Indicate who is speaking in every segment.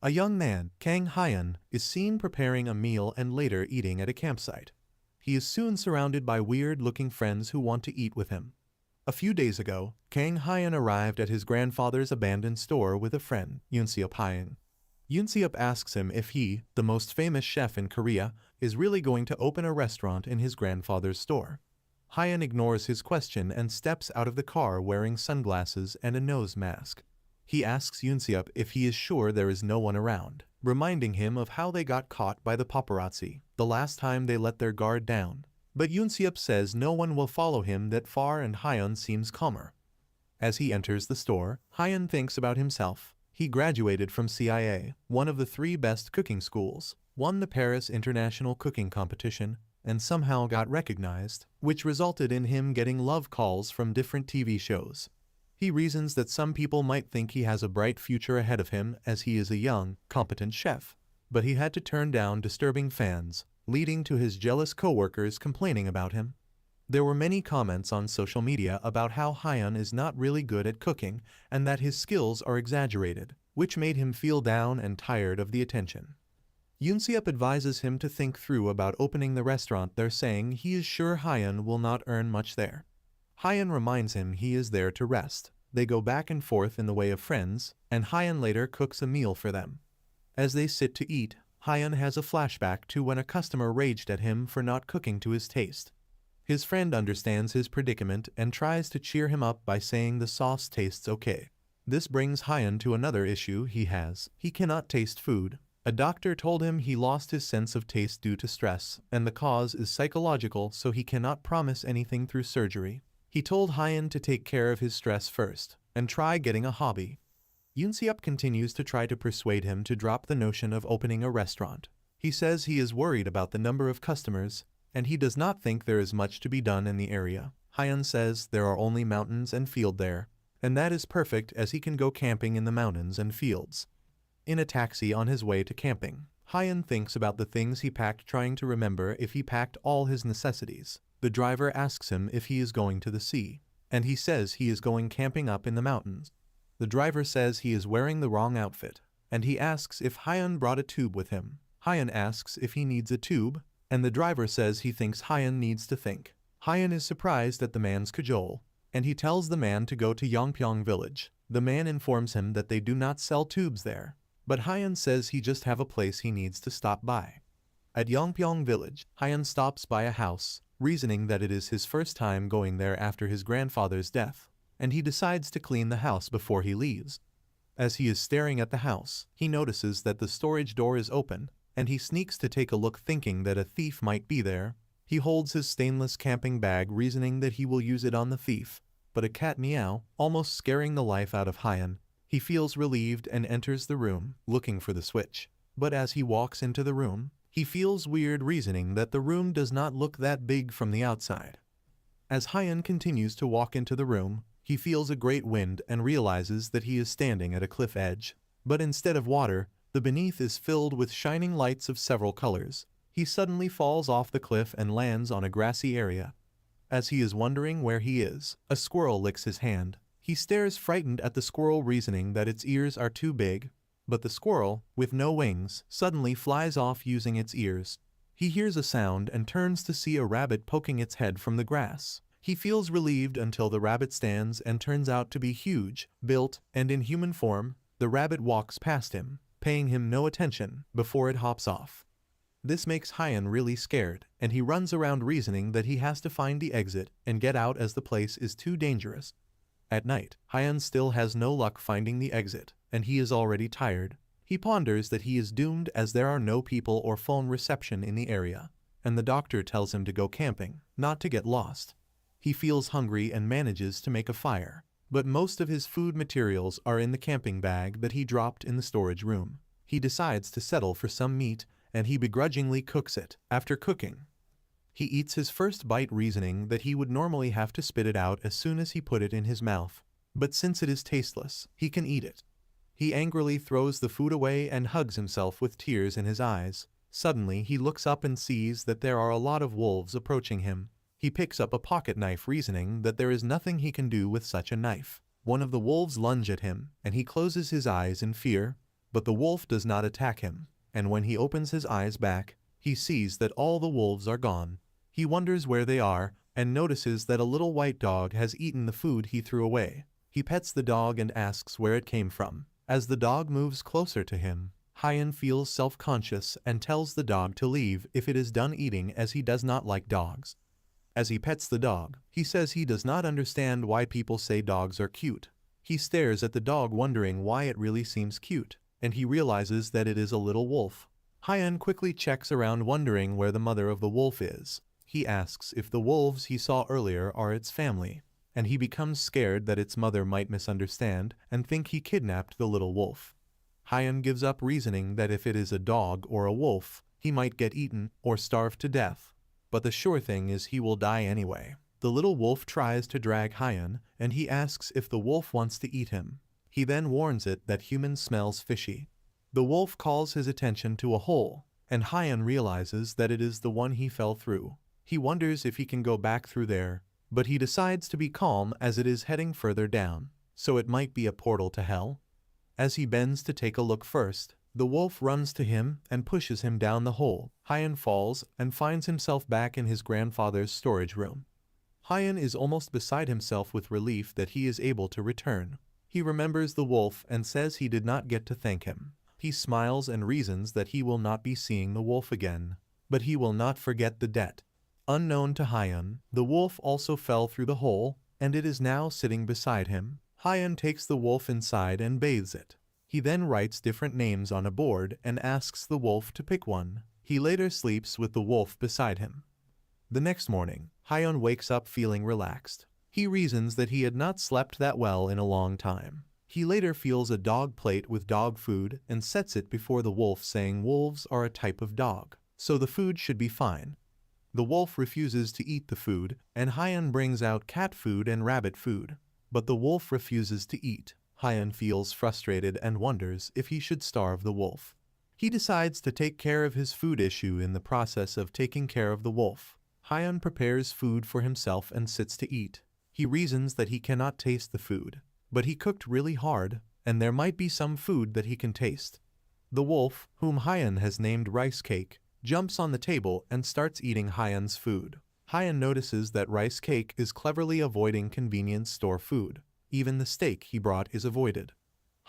Speaker 1: A young man, Kang Hyun, is seen preparing a meal and later eating at a campsite. He is soon surrounded by weird-looking friends who want to eat with him. A few days ago, Kang Hyun arrived at his grandfather's abandoned store with a friend, Yoonseop Hyun. Yoonseop asks him if he, the most famous chef in Korea, is really going to open a restaurant in his grandfather's store. Hyun ignores his question and steps out of the car wearing sunglasses and a nose mask. He asks Yoonseop if he is sure there is no one around, reminding him of how they got caught by the paparazzi the last time they let their guard down. But Yoonseop says no one will follow him that far and Hyun seems calmer. As he enters the store, Hyun thinks about himself. He graduated from CIA, one of the 3 best cooking schools, won the Paris International Cooking Competition, and somehow got recognized, which resulted in him getting love calls from different TV shows. He reasons that some people might think he has a bright future ahead of him as he is a young, competent chef, but he had to turn down disturbing fans, leading to his jealous coworkers complaining about him. There were many comments on social media about how Hyun is not really good at cooking and that his skills are exaggerated, which made him feel down and tired of the attention. Yoonseop advises him to think through about opening the restaurant there, saying he is sure Hyun will not earn much there. Hyun reminds him he is there to rest. They go back and forth in the way of friends, and Hyun later cooks a meal for them. As they sit to eat, Hyun has a flashback to when a customer raged at him for not cooking to his taste. His friend understands his predicament and tries to cheer him up by saying the sauce tastes okay. This brings Hyun to another issue he has. He cannot taste food. A doctor told him he lost his sense of taste due to stress, and the cause is psychological, so he cannot promise anything through surgery. He told Hyun to take care of his stress first, and try getting a hobby. Yoonseop continues to try to persuade him to drop the notion of opening a restaurant. He says he is worried about the number of customers, and he does not think there is much to be done in the area. Hyun says there are only mountains and field there, and that is perfect as he can go camping in the mountains and fields. In a taxi on his way to camping, Hyun thinks about the things he packed, trying to remember if he packed all his necessities. The driver asks him if he is going to the sea, and he says he is going camping up in the mountains. The driver says he is wearing the wrong outfit, and he asks if Hyun brought a tube with him. Hyun asks if he needs a tube, and the driver says he thinks Hyun needs to think. Hyun is surprised at the man's cajole, and he tells the man to go to Yongpyong village. The man informs him that they do not sell tubes there, but Hyun says he just have a place he needs to stop by. At Yongpyong village, Hyun stops by a house, reasoning that it is his first time going there after his grandfather's death, and he decides to clean the house before he leaves. As he is staring at the house, he notices that the storage door is open, and he sneaks to take a look, thinking that a thief might be there. He holds his stainless camping bag, reasoning that he will use it on the thief, but a cat meow, almost scaring the life out of Hyun. He feels relieved and enters the room, looking for the switch. But as he walks into the room, he feels weird, reasoning that the room does not look that big from the outside. As Hyun continues to walk into the room, he feels a great wind and realizes that he is standing at a cliff edge. But instead of water, the beneath is filled with shining lights of several colors. He suddenly falls off the cliff and lands on a grassy area. As he is wondering where he is, a squirrel licks his hand. He stares frightened at the squirrel, reasoning that its ears are too big. But the squirrel, with no wings, suddenly flies off using its ears. He hears a sound and turns to see a rabbit poking its head from the grass. He feels relieved until the rabbit stands and turns out to be huge, built, and in human form. The rabbit walks past him, paying him no attention, before it hops off. This makes Hyun really scared, and he runs around reasoning that he has to find the exit and get out as the place is too dangerous. At night, Hyun still has no luck finding the exit, and he is already tired. He ponders that he is doomed as there are no people or phone reception in the area, and the doctor tells him to go camping, not to get lost. He feels hungry and manages to make a fire, but most of his food materials are in the camping bag that he dropped in the storage room. He decides to settle for some meat, and he begrudgingly cooks it. After cooking, he eats his first bite, reasoning that he would normally have to spit it out as soon as he put it in his mouth. But since it is tasteless, he can eat it. He angrily throws the food away and hugs himself with tears in his eyes. Suddenly he looks up and sees that there are a lot of wolves approaching him. He picks up a pocket knife, reasoning that there is nothing he can do with such a knife. One of the wolves lunge at him, and he closes his eyes in fear. But the wolf does not attack him, and when he opens his eyes back, he sees that all the wolves are gone. He wonders where they are, and notices that a little white dog has eaten the food he threw away. He pets the dog and asks where it came from. As the dog moves closer to him, Hyan feels self-conscious and tells the dog to leave if it is done eating, as he does not like dogs. As he pets the dog, he says he does not understand why people say dogs are cute. He stares at the dog wondering why it really seems cute, and he realizes that it is a little wolf. Hyan quickly checks around wondering where the mother of the wolf is. He asks if the wolves he saw earlier are its family, and he becomes scared that its mother might misunderstand and think he kidnapped the little wolf. Hyan gives up, reasoning that if it is a dog or a wolf, he might get eaten or starve to death. But the sure thing is he will die anyway. The little wolf tries to drag Hyan, and he asks if the wolf wants to eat him. He then warns it that human smells fishy. The wolf calls his attention to a hole, and Hyan realizes that it is the one he fell through. He wonders if he can go back through there, but he decides to be calm as it is heading further down, so it might be a portal to hell. As he bends to take a look first, the wolf runs to him and pushes him down the hole. Hyan falls and finds himself back in his grandfather's storage room. Hyan is almost beside himself with relief that he is able to return. He remembers the wolf and says he did not get to thank him. He smiles and reasons that he will not be seeing the wolf again, but he will not forget the debt. Unknown to Hyan, the wolf also fell through the hole, and it is now sitting beside him. Hyan takes the wolf inside and bathes it. He then writes different names on a board and asks the wolf to pick one. He later sleeps with the wolf beside him. The next morning, Hyan wakes up feeling relaxed. He reasons that he had not slept that well in a long time. He later feels a dog plate with dog food and sets it before the wolf, saying wolves are a type of dog, so the food should be fine. The wolf refuses to eat the food, and Hyan brings out cat food and rabbit food, but the wolf refuses to eat. Hyan feels frustrated and wonders if he should starve the wolf. He decides to take care of his food issue in the process of taking care of the wolf. Hyan prepares food for himself and sits to eat. He reasons that he cannot taste the food, but he cooked really hard, and there might be some food that he can taste. The wolf, whom Hyan has named Rice Cake, jumps on the table and starts eating Hyan's food. Hyan notices that Rice Cake is cleverly avoiding convenience store food. Even the steak he brought is avoided.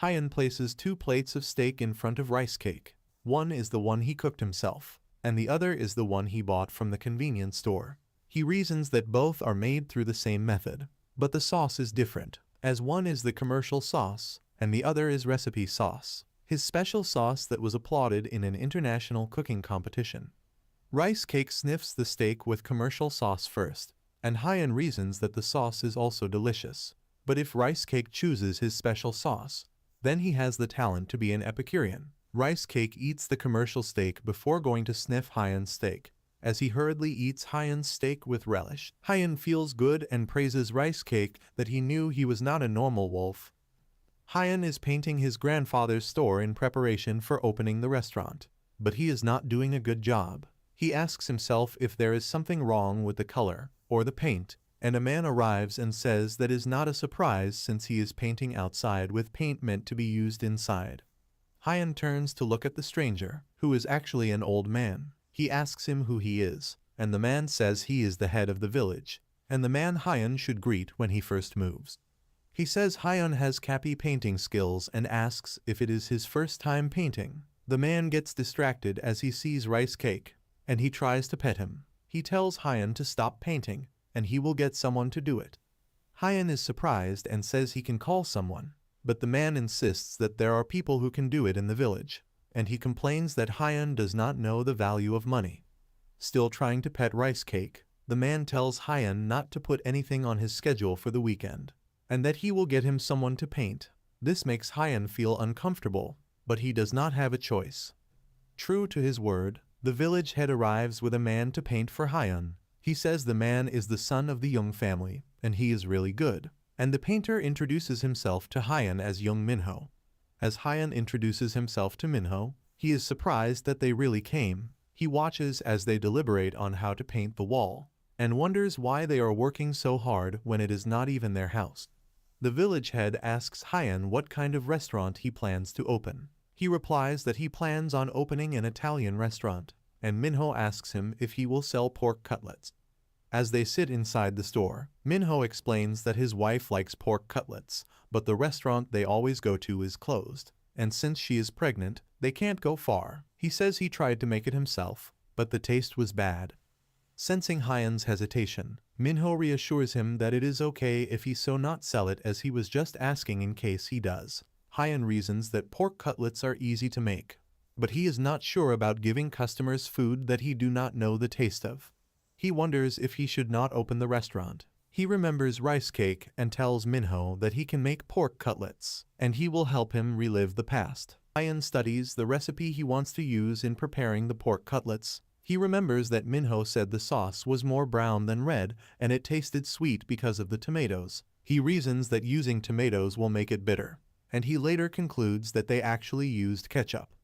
Speaker 1: Hyan places 2 plates of steak in front of Rice Cake. One is the one he cooked himself, and the other is the one he bought from the convenience store. He reasons that both are made through the same method, but the sauce is different, as one is the commercial sauce, and the other is recipe sauce, his special sauce that was applauded in an international cooking competition. Rice Cake sniffs the steak with commercial sauce first, and Hyan reasons that the sauce is also delicious. But if Rice Cake chooses his special sauce, then he has the talent to be an Epicurean. Rice Cake eats the commercial steak before going to sniff Hyan's steak. As he hurriedly eats Hyan's steak with relish, Hyan feels good and praises Rice Cake that he knew he was not a normal wolf. Hyan is painting his grandfather's store in preparation for opening the restaurant, but he is not doing a good job. He asks himself if there is something wrong with the color or the paint, and a man arrives and says that is not a surprise since he is painting outside with paint meant to be used inside. Hyan turns to look at the stranger, who is actually an old man. He asks him who he is, and the man says he is the head of the village, and the man Hyan should greet when he first moves. He says Hyan has cappy painting skills and asks if it is his first time painting. The man gets distracted as he sees Rice Cake, and he tries to pet him. He tells Hyan to stop painting, and he will get someone to do it. Hyan is surprised and says he can call someone, but the man insists that there are people who can do it in the village, and he complains that Hyan does not know the value of money. Still trying to pet Rice Cake, the man tells Hyan not to put anything on his schedule for the weekend, and that he will get him someone to paint. This makes Hyan feel uncomfortable, but he does not have a choice. True to his word, the village head arrives with a man to paint for Hyan. He says the man is the son of the Young family, and he is really good, and the painter introduces himself to Hyan as Young Minho. As Hyan introduces himself to Minho, he is surprised that they really came. He watches as they deliberate on how to paint the wall, and wonders why they are working so hard when it is not even their house. The village head asks Hyan what kind of restaurant he plans to open. He replies that he plans on opening an Italian restaurant, and Minho asks him if he will sell pork cutlets. As they sit inside the store, Minho explains that his wife likes pork cutlets, but the restaurant they always go to is closed, and since she is pregnant, they can't go far. He says he tried to make it himself, but the taste was bad. Sensing Hyan's hesitation, Minho reassures him that it is okay if he so not sell it, as he was just asking in case he does. Hyan reasons that pork cutlets are easy to make, but he is not sure about giving customers food that he do not know the taste of. He wonders if he should not open the restaurant. He remembers rice cake and tells Minho that he can make pork cutlets, and he will help him relive the past. Hyan studies the recipe he wants to use in preparing the pork cutlets. He remembers that Minho said the sauce was more brown than red, and it tasted sweet because of the tomatoes. He reasons that using tomatoes will make it bitter, and he later concludes that they actually used ketchup.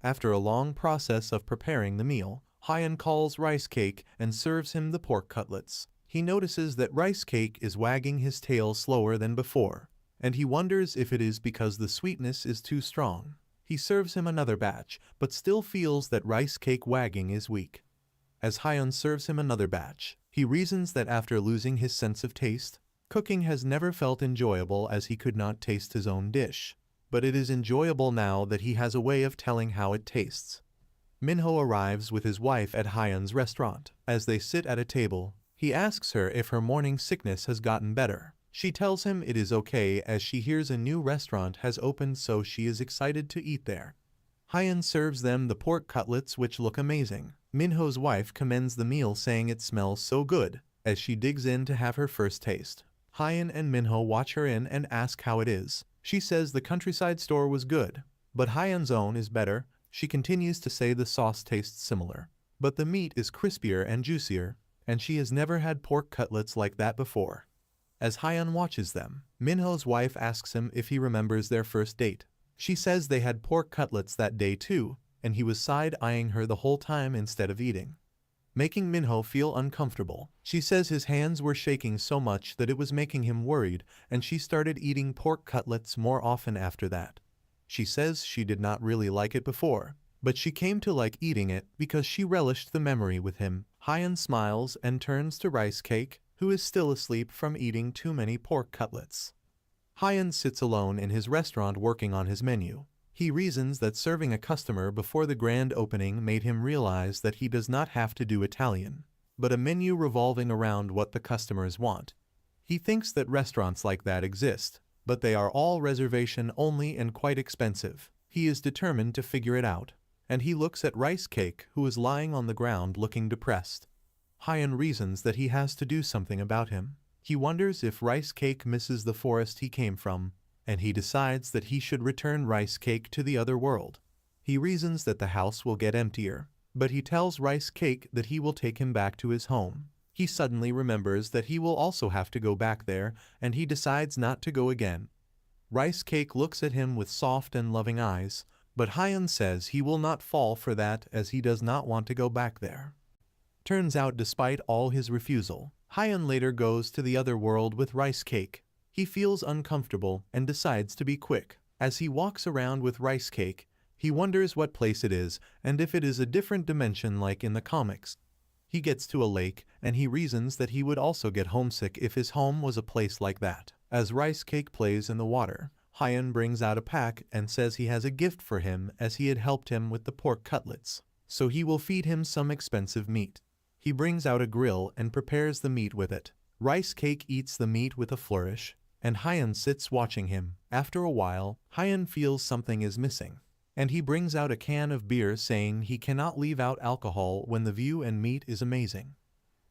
Speaker 1: After a long process of preparing the meal, Hyan calls Rice Cake and serves him the pork cutlets. He notices that Rice Cake is wagging his tail slower than before, and he wonders if it is because the sweetness is too strong. He serves him another batch, but still feels that Rice Cake wagging is weak. As Hyan serves him another batch, he reasons that after losing his sense of taste, cooking has never felt enjoyable, as he could not taste his own dish. But it is enjoyable now that he has a way of telling how it tastes. Minho arrives with his wife at Hyan's restaurant. As they sit at a table, he asks her if her morning sickness has gotten better. She tells him it is okay, as she hears a new restaurant has opened, so she is excited to eat there. Hyan serves them the pork cutlets, which look amazing. Minho's wife commends the meal, saying it smells so good, as she digs in to have her first taste. Hyan and Minho watch her in and ask how it is. She says the countryside store was good, but Hyan's own is better. She continues to say the sauce tastes similar, but the meat is crispier and juicier, and she has never had pork cutlets like that before. As Hyan watches them, Minho's wife asks him if he remembers their first date. She says they had pork cutlets that day too, and he was side-eyeing her the whole time instead of eating, making Minho feel uncomfortable. She says his hands were shaking so much that it was making him worried, and she started eating pork cutlets more often after that. She says she did not really like it before, but she came to like eating it because she relished the memory with him. Hyan smiles and turns to Rice Cake, who is still asleep from eating too many pork cutlets. Hyan sits alone in his restaurant working on his menu. He reasons that serving a customer before the grand opening made him realize that he does not have to do Italian, but a menu revolving around what the customers want. He thinks that restaurants like that exist, but they are all reservation only and quite expensive. He is determined to figure it out, and he looks at Rice Cake, who is lying on the ground looking depressed. Hyan reasons that he has to do something about him. He wonders if Rice Cake misses the forest he came from, and he decides that he should return Rice Cake to the other world. He reasons that the house will get emptier, but he tells Rice Cake that he will take him back to his home. He suddenly remembers that he will also have to go back there, and he decides not to go again. Rice Cake looks at him with soft and loving eyes, but Hyan says he will not fall for that, as he does not want to go back there. Turns out, despite all his refusal, Hyan later goes to the other world with Rice Cake. He feels uncomfortable and decides to be quick. As he walks around with Rice Cake, he wonders what place it is and if it is a different dimension like in the comics. He gets to a lake, and he reasons that he would also get homesick if his home was a place like that. As Rice Cake plays in the water, Hyan brings out a pack and says he has a gift for him, as he had helped him with the pork cutlets, so he will feed him some expensive meat. He brings out a grill and prepares the meat with it. Rice Cake eats the meat with a flourish, and Hyan sits watching him. After a while, Hyan feels something is missing, and he brings out a can of beer, saying he cannot leave out alcohol when the view and meat is amazing.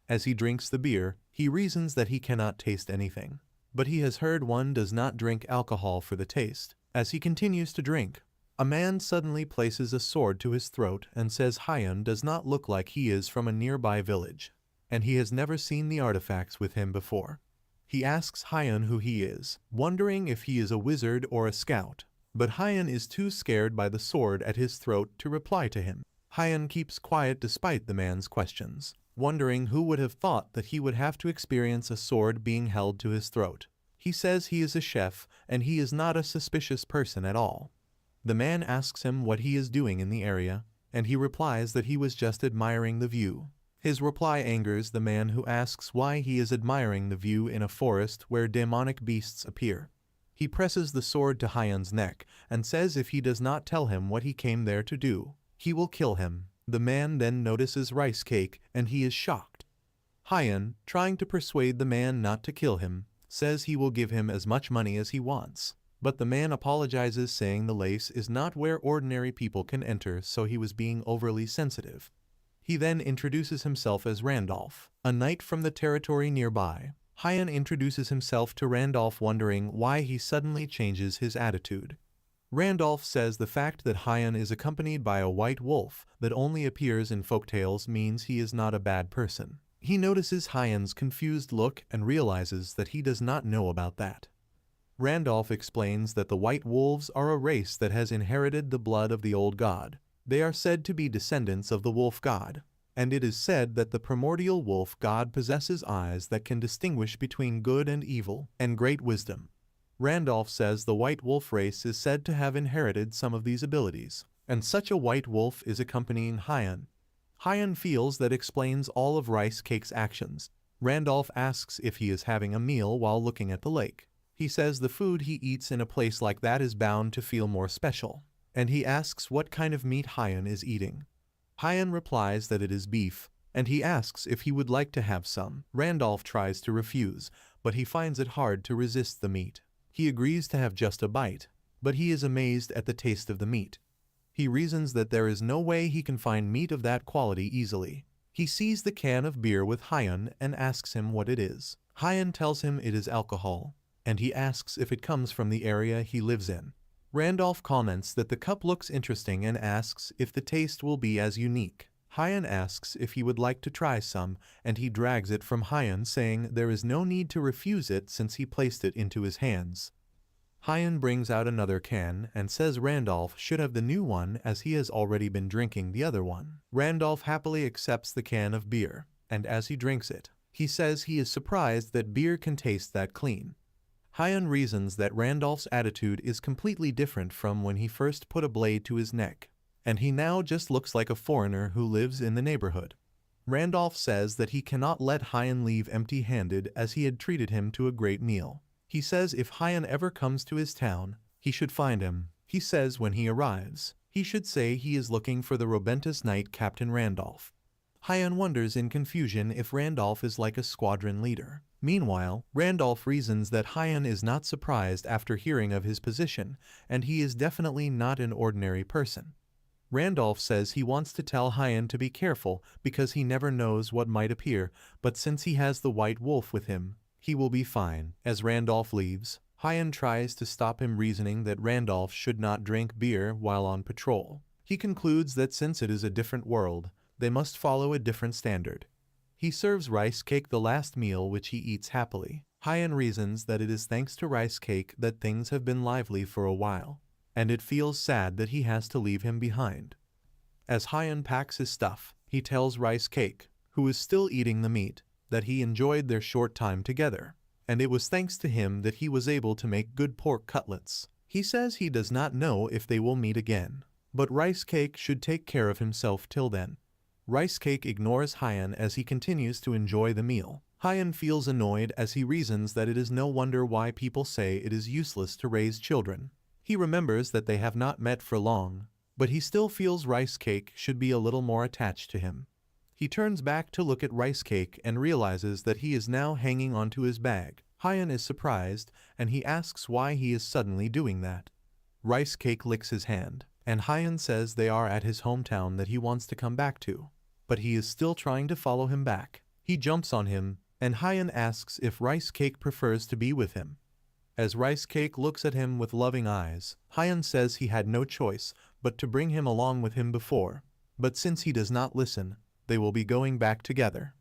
Speaker 1: As he drinks the beer, he reasons that he cannot taste anything, but he has heard one does not drink alcohol for the taste. As he continues to drink, a man suddenly places a sword to his throat and says Hyan does not look like he is from a nearby village, and he has never seen the artifacts with him before. He asks Hyan who he is, wondering if he is a wizard or a scout, but Hyan is too scared by the sword at his throat to reply to him. Hyan keeps quiet despite the man's questions, wondering who would have thought that he would have to experience a sword being held to his throat. He says he is a chef, and he is not a suspicious person at all. The man asks him what he is doing in the area, and he replies that he was just admiring the view. His reply angers the man, who asks why he is admiring the view in a forest where demonic beasts appear. He presses the sword to Hyun's neck and says if he does not tell him what he came there to do, he will kill him. The man then notices rice cake and he is shocked. Hyun, trying to persuade the man not to kill him, says he will give him as much money as he wants. But the man apologizes, saying the place is not where ordinary people can enter, so he was being overly sensitive. He then introduces himself as Randolph, a knight from the territory nearby. Hyun introduces himself to Randolph, wondering why he suddenly changes his attitude. Randolph says the fact that Hyun is accompanied by a white wolf that only appears in folktales means he is not a bad person. He notices Hyun's confused look and realizes that he does not know about that. Randolph explains that the white wolves are a race that has inherited the blood of the old god. They are said to be descendants of the wolf god, and it is said that the primordial wolf god possesses eyes that can distinguish between good and evil, and great wisdom. Randolph says the white wolf race is said to have inherited some of these abilities, and such a white wolf is accompanying Hyun. Hyun feels that explains all of Rice Cake's actions. Randolph asks if he is having a meal while looking at the lake. He says the food he eats in a place like that is bound to feel more special, and he asks what kind of meat Hyun is eating. Hyun replies that it is beef, and he asks if he would like to have some. Randolph tries to refuse, but he finds it hard to resist the meat. He agrees to have just a bite, but he is amazed at the taste of the meat. He reasons that there is no way he can find meat of that quality easily. He sees the can of beer with Hyun and asks him what it is. Hyun tells him it is alcohol, and he asks if it comes from the area he lives in. Randolph comments that the cup looks interesting and asks if the taste will be as unique. Hyun asks if he would like to try some, and he drags it from Hyun, saying there is no need to refuse it since he placed it into his hands. Hyun brings out another can and says Randolph should have the new one as he has already been drinking the other one. Randolph happily accepts the can of beer, and as he drinks it, he says he is surprised that beer can taste that clean. Hyun reasons that Randolph's attitude is completely different from when he first put a blade to his neck, and he now just looks like a foreigner who lives in the neighborhood. Randolph says that he cannot let Hyun leave empty-handed as he had treated him to a great meal. He says if Hyun ever comes to his town, he should find him. He says when he arrives, he should say he is looking for the Robentus Knight Captain Randolph. Hyun wonders in confusion if Randolph is like a squadron leader. Meanwhile, Randolph reasons that Hyun is not surprised after hearing of his position, and he is definitely not an ordinary person. Randolph says he wants to tell Hyun to be careful because he never knows what might appear, but since he has the white wolf with him, he will be fine. As Randolph leaves, Hyun tries to stop him, reasoning that Randolph should not drink beer while on patrol. He concludes that since it is a different world, they must follow a different standard. He serves Rice Cake the last meal, which he eats happily. Hyun reasons that it is thanks to Rice Cake that things have been lively for a while, and it feels sad that he has to leave him behind. As Hyun packs his stuff, he tells Rice Cake, who is still eating the meat, that he enjoyed their short time together, and it was thanks to him that he was able to make good pork cutlets. He says he does not know if they will meet again, but Rice Cake should take care of himself till then. Rice Cake ignores Hyun as he continues to enjoy the meal. Hyun feels annoyed as he reasons that it is no wonder why people say it is useless to raise children. He remembers that they have not met for long, but he still feels Rice Cake should be a little more attached to him. He turns back to look at Rice Cake and realizes that he is now hanging onto his bag. Hyun is surprised, and he asks why he is suddenly doing that. Rice Cake licks his hand, and Hyun says they are at his hometown that he wants to come back to, but he is still trying to follow him back. He jumps on him, and Hyun asks if Rice Cake prefers to be with him. As Rice Cake looks at him with loving eyes, Hyun says he had no choice but to bring him along with him before, but since he does not listen, they will be going back together.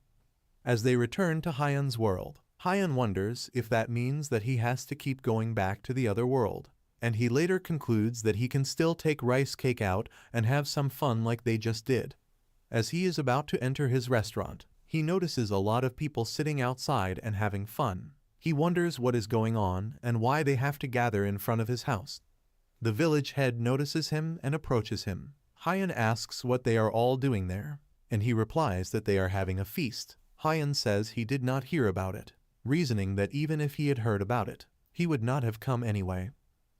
Speaker 1: As they return to Hyun's world, Hyun wonders if that means that he has to keep going back to the other world, and he later concludes that he can still take Rice Cake out and have some fun like they just did. As he is about to enter his restaurant, he notices a lot of people sitting outside and having fun. He wonders what is going on and why they have to gather in front of his house. The village head notices him and approaches him. Hyun asks what they are all doing there, and he replies that they are having a feast. Hyun says he did not hear about it, reasoning that even if he had heard about it, he would not have come anyway.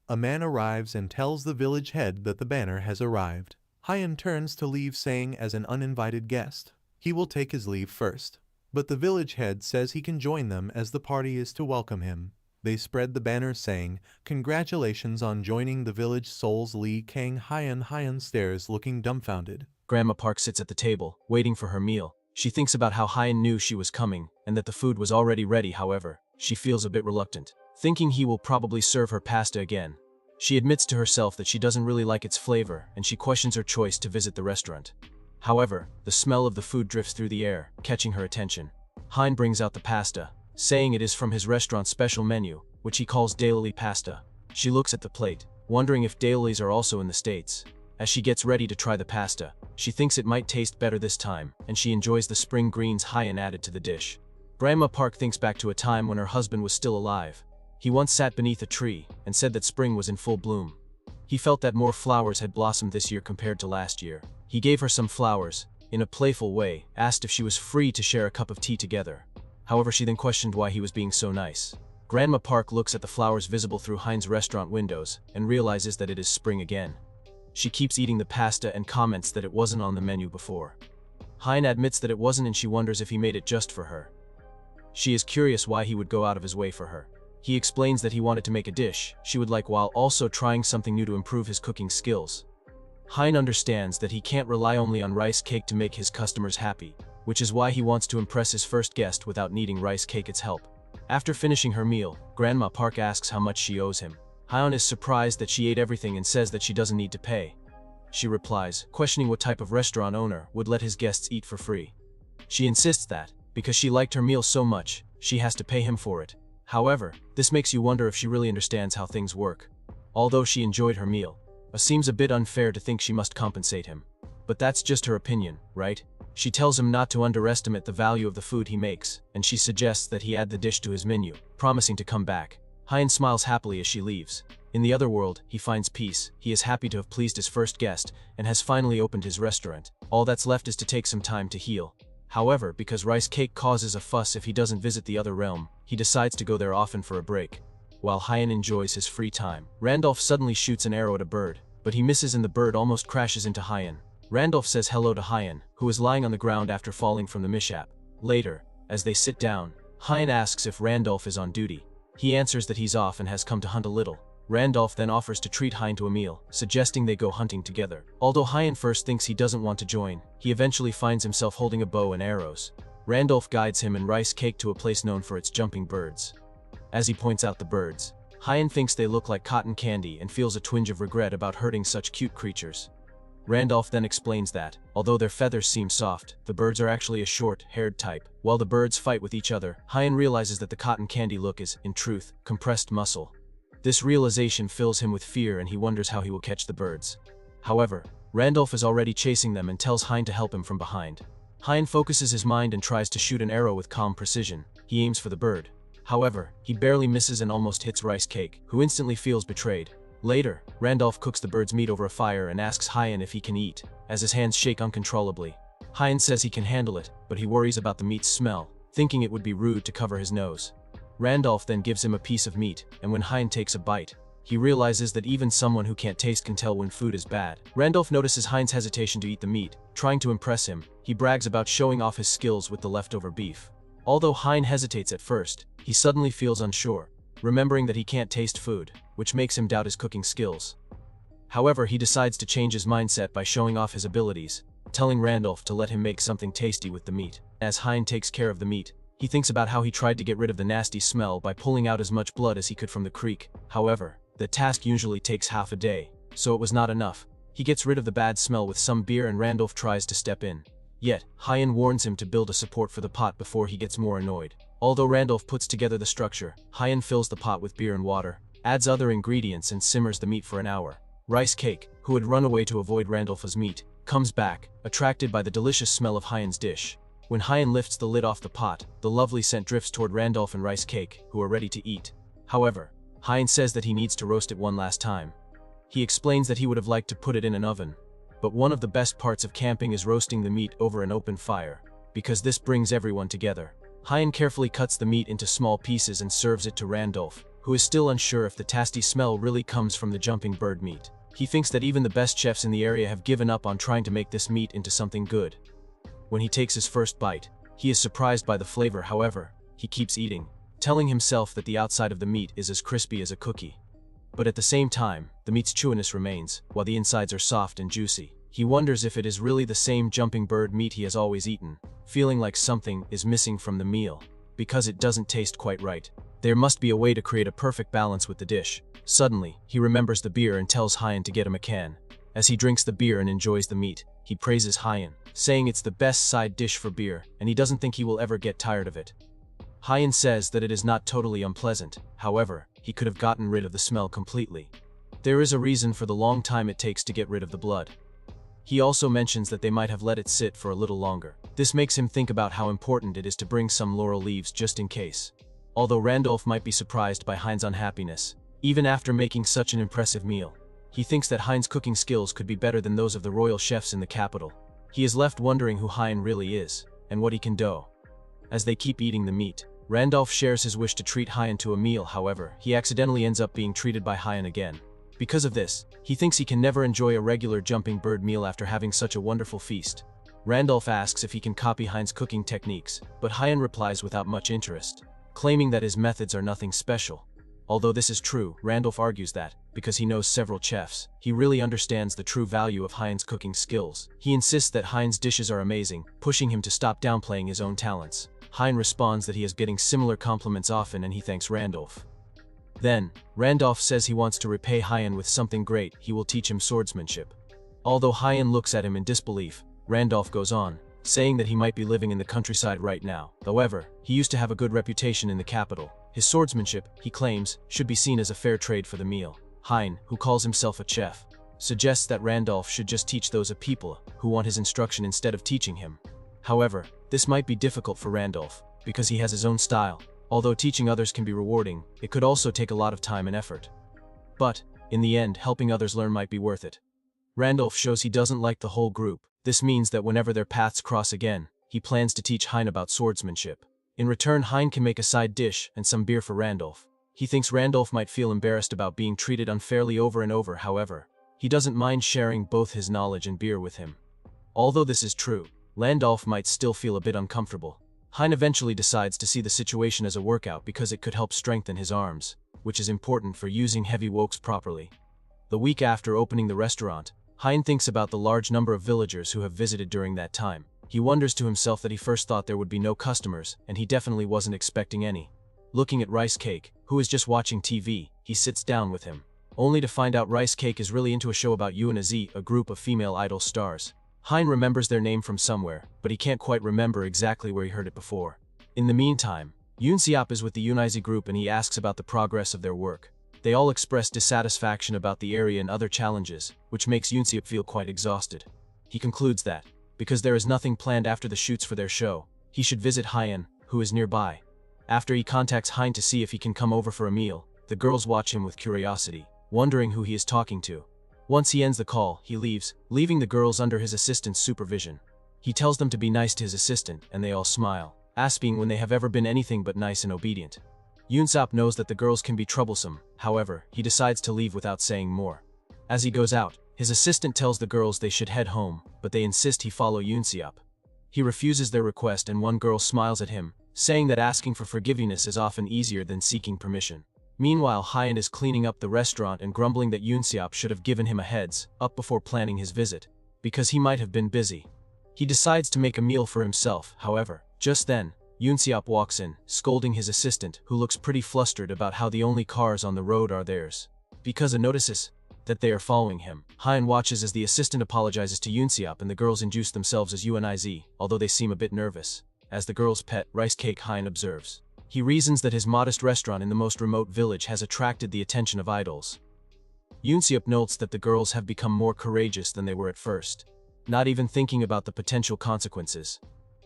Speaker 1: A man arrives and tells the village head that the banner has arrived. Hyun turns to leave, saying as an uninvited guest, he will take his leave first. But the village head says he can join them as the party is to welcome him. They spread the banner saying, "Congratulations on joining the village souls Lee Kang Hyun." Hyun stares, looking dumbfounded.
Speaker 2: Grandma Park sits at the table, waiting for her meal. She thinks about how Hyun knew she was coming, and that the food was already ready. However, she feels a bit reluctant, thinking he will probably serve her pasta again. She admits to herself that she doesn't really like its flavor, and she questions her choice to visit the restaurant. However, the smell of the food drifts through the air, catching her attention. Hyun brings out the pasta, saying it is from his restaurant's special menu, which he calls daily pasta. She looks at the plate, wondering if dailies are also in the States. As she gets ready to try the pasta, she thinks it might taste better this time, and she enjoys the spring greens Hyun added to the dish. Grandma Park thinks back to a time when her husband was still alive. He once sat beneath a tree and said that spring was in full bloom. He felt that more flowers had blossomed this year compared to last year. He gave her some flowers, in a playful way, asked if she was free to share a cup of tea together. However, she then questioned why he was being so nice. Grandma Park looks at the flowers visible through Hyun's restaurant windows and realizes that it is spring again. She keeps eating the pasta and comments that it wasn't on the menu before. Hyun admits that it wasn't, and she wonders if he made it just for her. She is curious why he would go out of his way for her. He explains that he wanted to make a dish she would like while also trying something new to improve his cooking skills. Hyun understands that he can't rely only on rice cake to make his customers happy, which is why he wants to impress his first guest without needing rice cake's help. After finishing her meal, Grandma Park asks how much she owes him. Hyun is surprised that she ate everything and says that she doesn't need to pay. She replies, questioning what type of restaurant owner would let his guests eat for free. She insists that, because she liked her meal so much, she has to pay him for it. However, this makes you wonder if she really understands how things work. Although she enjoyed her meal, it seems a bit unfair to think she must compensate him. But that's just her opinion, right? She tells him not to underestimate the value of the food he makes, and she suggests that he add the dish to his menu, promising to come back. Hyun smiles happily as she leaves. In the other world, he finds peace. He is happy to have pleased his first guest, and has finally opened his restaurant. All that's left is to take some time to heal. However, because rice cake causes a fuss if he doesn't visit the other realm, he decides to go there often for a break. While Hyun enjoys his free time, Randolph suddenly shoots an arrow at a bird, but he misses and the bird almost crashes into Hyun. Randolph says hello to Hyun, who is lying on the ground after falling from the mishap. Later, as they sit down, Hyun asks if Randolph is on duty. He answers that he's off and has come to hunt a little. Randolph then offers to treat Hyun to a meal, suggesting they go hunting together. Although Hyun first thinks he doesn't want to join, he eventually finds himself holding a bow and arrows. Randolph guides him and rice cake to a place known for its jumping birds. As he points out the birds, Hyun thinks they look like cotton candy and feels a twinge of regret about hurting such cute creatures. Randolph then explains that, although their feathers seem soft, the birds are actually a short-haired type. While the birds fight with each other, Hyun realizes that the cotton candy look is, in truth, compressed muscle. This realization fills him with fear and he wonders how he will catch the birds. However, Randolph is already chasing them and tells Hyun to help him from behind. Hyun focuses his mind and tries to shoot an arrow with calm precision. He aims for the bird. However, he barely misses and almost hits Rice Cake, who instantly feels betrayed. Later, Randolph cooks the bird's meat over a fire and asks Hyun if he can eat, as his hands shake uncontrollably. Hyun says he can handle it, but he worries about the meat's smell, thinking it would be rude to cover his nose. Randolph then gives him a piece of meat, and when Hyun takes a bite, he realizes that even someone who can't taste can tell when food is bad. Randolph notices Hyun's hesitation to eat the meat. Trying to impress him, he brags about showing off his skills with the leftover beef. Although Hyun hesitates at first, he suddenly feels unsure, remembering that he can't taste food, which makes him doubt his cooking skills. However, he decides to change his mindset by showing off his abilities, telling Randolph to let him make something tasty with the meat. As Hyun takes care of the meat, he thinks about how he tried to get rid of the nasty smell by pulling out as much blood as he could from the creek. However, the task usually takes half a day, so it was not enough. He gets rid of the bad smell with some beer and Randolph tries to step in. Yet, Hyun warns him to build a support for the pot before he gets more annoyed. Although Randolph puts together the structure, Hyun fills the pot with beer and water, adds other ingredients and simmers the meat for an hour. Rice Cake, who had run away to avoid Randolph's meat, comes back, attracted by the delicious smell of Hyun's dish. When Hyun lifts the lid off the pot, the lovely scent drifts toward Randolph and Rice Cake, who are ready to eat. However, Hyun says that he needs to roast it one last time. He explains that he would have liked to put it in an oven. But one of the best parts of camping is roasting the meat over an open fire, because this brings everyone together. Hyun carefully cuts the meat into small pieces and serves it to Randolph, who is still unsure if the tasty smell really comes from the jumping bird meat. He thinks that even the best chefs in the area have given up on trying to make this meat into something good. When he takes his first bite, he is surprised by the flavor. However, he keeps eating, telling himself that the outside of the meat is as crispy as a cookie. But at the same time, the meat's chewiness remains, while the insides are soft and juicy. He wonders if it is really the same jumping bird meat he has always eaten, feeling like something is missing from the meal, because it doesn't taste quite right. There must be a way to create a perfect balance with the dish. Suddenly, he remembers the beer and tells Hyun to get him a can. As he drinks the beer and enjoys the meat, he praises Hyun, saying it's the best side dish for beer, and he doesn't think he will ever get tired of it. Hyun says that it is not totally unpleasant. However, he could have gotten rid of the smell completely. There is a reason for the long time it takes to get rid of the blood. He also mentions that they might have let it sit for a little longer. This makes him think about how important it is to bring some laurel leaves just in case. Although Randolph might be surprised by Hyun's unhappiness, even after making such an impressive meal, he thinks that Hyun's cooking skills could be better than those of the royal chefs in the capital. He is left wondering who Hyun really is, and what he can do. As they keep eating the meat, Randolph shares his wish to treat Hyun to a meal. However, he accidentally ends up being treated by Hyun again. Because of this, he thinks he can never enjoy a regular jumping bird meal after having such a wonderful feast. Randolph asks if he can copy Hyun's cooking techniques, but Hyun replies without much interest, claiming that his methods are nothing special. Although this is true, Randolph argues that, because he knows several chefs, he really understands the true value of Hyun's cooking skills. He insists that Hyun's dishes are amazing, pushing him to stop downplaying his own talents. Hyun responds that he is getting similar compliments often and he thanks Randolph. Then, Randolph says he wants to repay Hyun with something great. He will teach him swordsmanship. Although Hyun looks at him in disbelief, Randolph goes on, saying that he might be living in the countryside right now. However, he used to have a good reputation in the capital. His swordsmanship, he claims, should be seen as a fair trade for the meal. Hyun, who calls himself a chef, suggests that Randolph should just teach those of people who want his instruction instead of teaching him. However, this might be difficult for Randolph, because he has his own style. Although teaching others can be rewarding, it could also take a lot of time and effort. But, in the end, helping others learn might be worth it. Randolph shows he doesn't like the whole group. This means that whenever their paths cross again, he plans to teach Hyun about swordsmanship. In return, Hyun can make a side dish and some beer for Randolph. He thinks Randolph might feel embarrassed about being treated unfairly over and over. However, he doesn't mind sharing both his knowledge and beer with him. Although this is true, Randolph might still feel a bit uncomfortable. Hyun eventually decides to see the situation as a workout because it could help strengthen his arms, which is important for using heavy wokes properly. The week after opening the restaurant, Hyun thinks about the large number of villagers who have visited during that time. He wonders to himself that he first thought there would be no customers, and he definitely wasn't expecting any. Looking at Rice Cake, who is just watching TV, he sits down with him, only to find out Rice Cake is really into a show about UNZ, a group of female idol stars. Hyun remembers their name from somewhere, but he can't quite remember exactly where he heard it before. In the meantime, Yoon Seop is with the UNZ group and he asks about the progress of their work. They all express dissatisfaction about the area and other challenges, which makes Yoon Seop feel quite exhausted. He concludes that, because there is nothing planned after the shoots for their show, he should visit Hyun, who is nearby. After he contacts Hyun to see if he can come over for a meal, the girls watch him with curiosity, wondering who he is talking to. Once he ends the call, he leaves, leaving the girls under his assistant's supervision. He tells them to be nice to his assistant, and they all smile, asking when they have ever been anything but nice and obedient. Yoon Seop knows that the girls can be troublesome. However, he decides to leave without saying more. As he goes out, his assistant tells the girls they should head home, but they insist he follow Yoon Seop. He refuses their request and one girl smiles at him, saying that asking for forgiveness is often easier than seeking permission. Meanwhile, Hyun is cleaning up the restaurant and grumbling that Yoon Seop should have given him a heads up before planning his visit, because he might have been busy. He decides to make a meal for himself. However, just then, Yoon Seop walks in, scolding his assistant, who looks pretty flustered about how the only cars on the road are theirs, because he notices that they are following him. Hyun watches as the assistant apologizes to Yoon Seop and the girls introduce themselves as UNIZ, although they seem a bit nervous. As the girl's pet, Rice Cake, Hyun observes. He reasons that his modest restaurant in the most remote village has attracted the attention of idols. Yoon Seop notes that the girls have become more courageous than they were at first, not even thinking about the potential consequences.